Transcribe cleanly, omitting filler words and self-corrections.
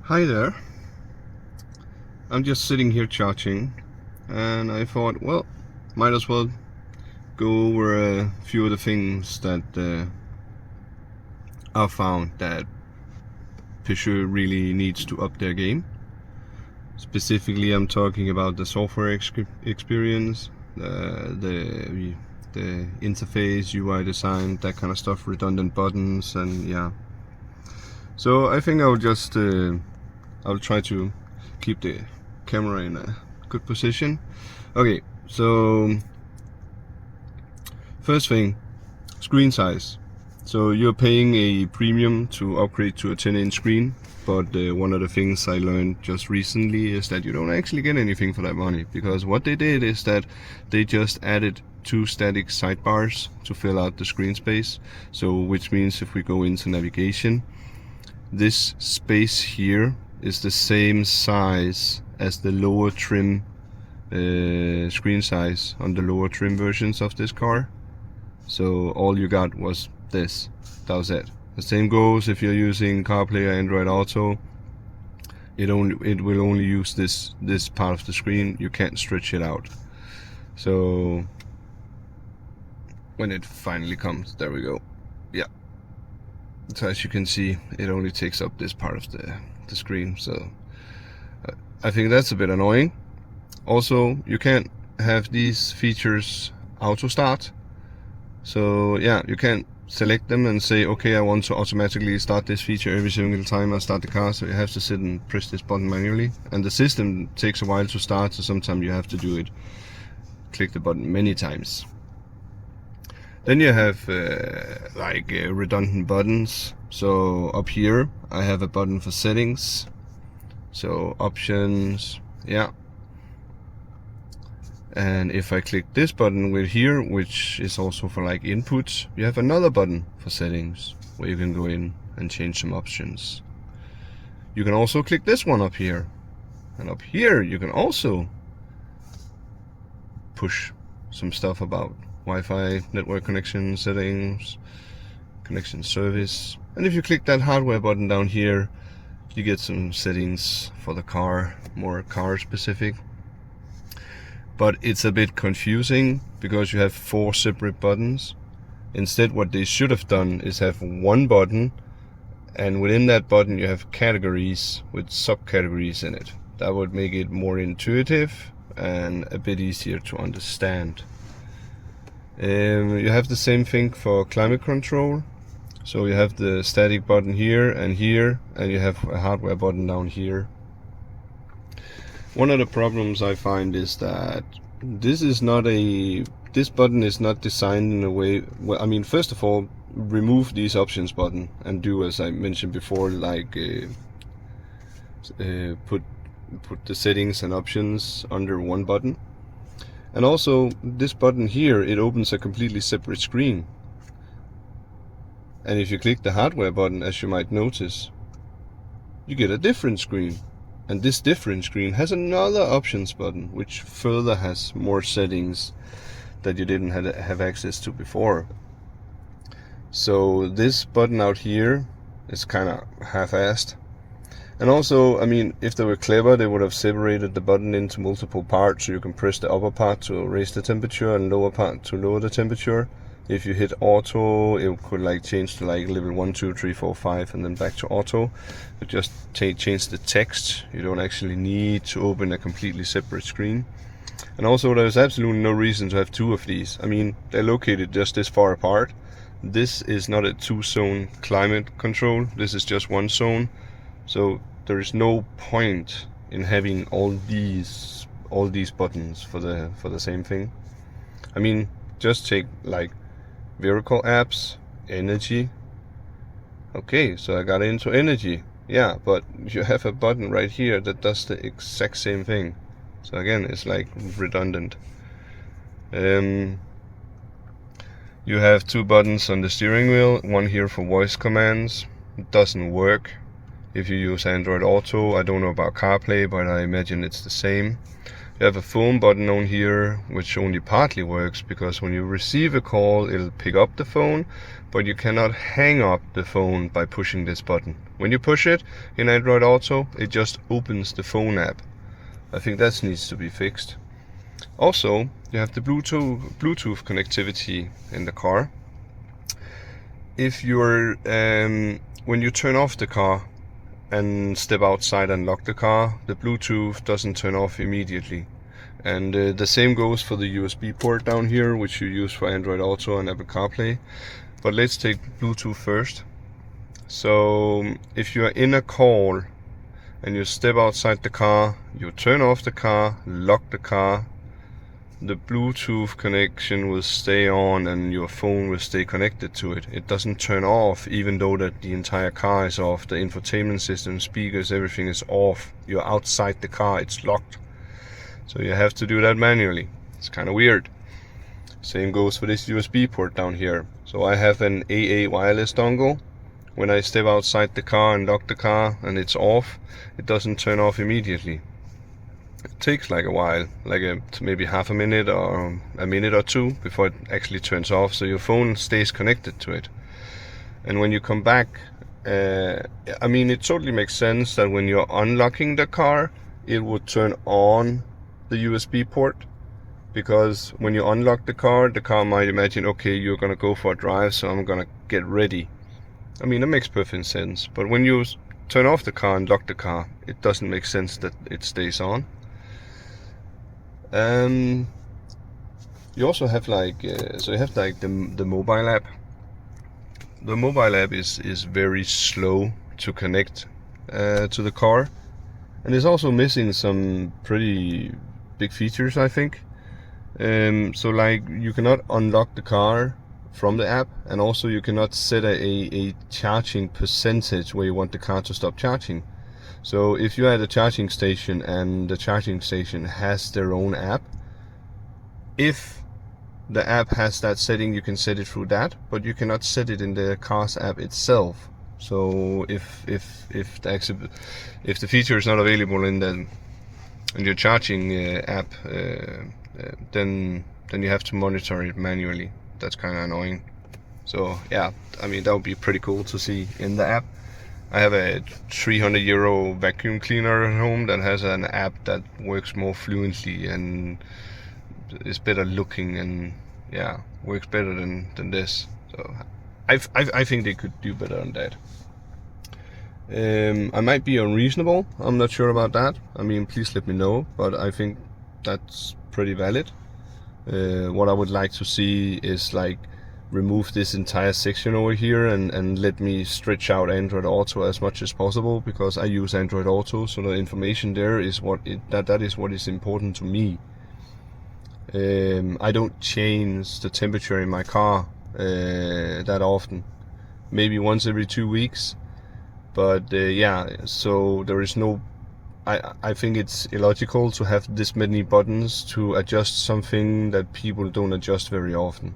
Hi there. I'm just sitting here charging, and I thought, well, might as well go over a few of the things that I found that Peugeot really needs to up their game. Specifically, I'm talking about the software experience, the interface, UI design, that kind of stuff, redundant buttons, and yeah. So I think I'll try to keep the camera in a good position. Okay, so first thing, screen size. So you're paying a premium to upgrade to a 10-inch screen, but one of the things I learned just recently is that you don't actually get anything for that money, because what they did is that they just added 2 static sidebars to fill out the screen space. So which means if we go into navigation, this space here is the same size as the lower trim screen size on the lower trim versions of this car. So all you got was this. That was it. The same goes if you're using CarPlay or Android Auto. It will only use this part of the screen. You can't stretch it out. So when it finally comes, there we go. Yeah. So as you can see, it only takes up this part of the screen. So I think that's a bit annoying. Also, you can't have these features auto start. So yeah, you can't select them and say, okay, I want to automatically start this feature every single time I start the car. So you have to sit and press this button manually, and the system takes a while to start, so sometimes you have to do it, click the button many times. Then you have redundant buttons. So up here I have a button for settings, so options, yeah. And if I click this button with here, which is also for like inputs, you have another button for settings where you can go in and change some options. You can also click this one up here, and up here you can also push some stuff about Wi-Fi, network connection settings, connection service. And if you click that hardware button down here, you get some settings for the car, more car specific. But it's a bit confusing because you have 4 separate buttons. Instead, what they should have done is have one button, and within that button you have categories with subcategories in it. That would make it more intuitive and a bit easier to understand. You have the same thing for climate control. So you have the static button here, and you have a hardware button down here. One of the problems I find is that this button is not designed in a way. Well, I mean, first of all, remove these options button and do as I mentioned before, like put the settings and options under one button. And also this button here, it opens a completely separate screen. And if you click the hardware button, as you might notice, you get a different screen. And this different screen has another options button, which further has more settings that you didn't have access to before. So this button out here is kind of half-assed. And also, I mean, if they were clever, they would have separated the button into multiple parts, so you can press the upper part to raise the temperature and lower part to lower the temperature. If you hit auto, it could like change to like level 1, 2, 3, 4, 5, and then back to auto. But just change the text. You don't actually need to open a completely separate screen. And also, there's absolutely no reason to have 2 of these. I mean, they're located just this far apart. This is not a 2-zone climate control. This is just 1 zone. So there is no point in having all these buttons for the same thing. I mean, just take like vehicle apps, energy. Okay, so I got into energy. Yeah, but you have a button right here that does the exact same thing. So again, it's like redundant. You have 2 buttons on the steering wheel, one here for voice commands. It doesn't work if you use Android Auto. I don't know about CarPlay, but I imagine it's the same. You have a phone button on here, which only partly works, because when you receive a call, it'll pick up the phone, but you cannot hang up the phone by pushing this button. When you push it in Android Auto, it just opens the phone app. I think that needs to be fixed. Also, you have the Bluetooth connectivity in the car. If you're when you turn off the car and step outside and lock the car, the Bluetooth doesn't turn off immediately. And the same goes for the USB port down here, which you use for Android Auto and Apple CarPlay. But let's take Bluetooth first. So if you are in a call and you step outside the car, you turn off the car, lock the car, the Bluetooth connection will stay on and your phone will stay connected to it. It doesn't turn off even though that the entire car is off. The infotainment system, speakers, everything is off. You're outside the car, it's locked. So you have to do that manually. It's kind of weird. Same goes for this USB port down here. So I have an AA wireless dongle. When I step outside the car and lock the car and it's off, it doesn't turn off immediately. It takes like a while, maybe half a minute or a minute or two before it actually turns off, so your phone stays connected to it. And when you come back, I mean, it totally makes sense that when you're unlocking the car, it would turn on the USB port, because when you unlock the car might imagine, okay, you're gonna go for a drive, so I'm gonna get ready. I mean, that makes perfect sense. But when you turn off the car and lock the car, it doesn't make sense that it stays on. You also have the mobile app. The mobile app is very slow to connect to the car, and it's also missing some pretty big features, I think. So like, you cannot unlock the car from the app, and also you cannot set a charging percentage where you want the car to stop charging. So if you're at a charging station and the charging station has their own app, if the app has that setting, you can set it through that, but you cannot set it in the car's app itself. So if the feature is not available in your charging app, then you have to monitor it manually. That's kind of annoying. So yeah, I mean, that would be pretty cool to see in the app. I have a 300 euro vacuum cleaner at home that has an app that works more fluently and is better looking, and yeah, works better than this. So I think they could do better on that. I might be unreasonable, I'm not sure about that. I mean, please let me know, but I think that's pretty valid. What I would like to see is like, remove this entire section over here and let me stretch out Android Auto as much as possible, because I use Android Auto, so the information there is that is what is important to me. I don't change the temperature in my car that often, maybe once every 2 weeks, but yeah, so there is no, I think it's illogical to have this many buttons to adjust something that people don't adjust very often.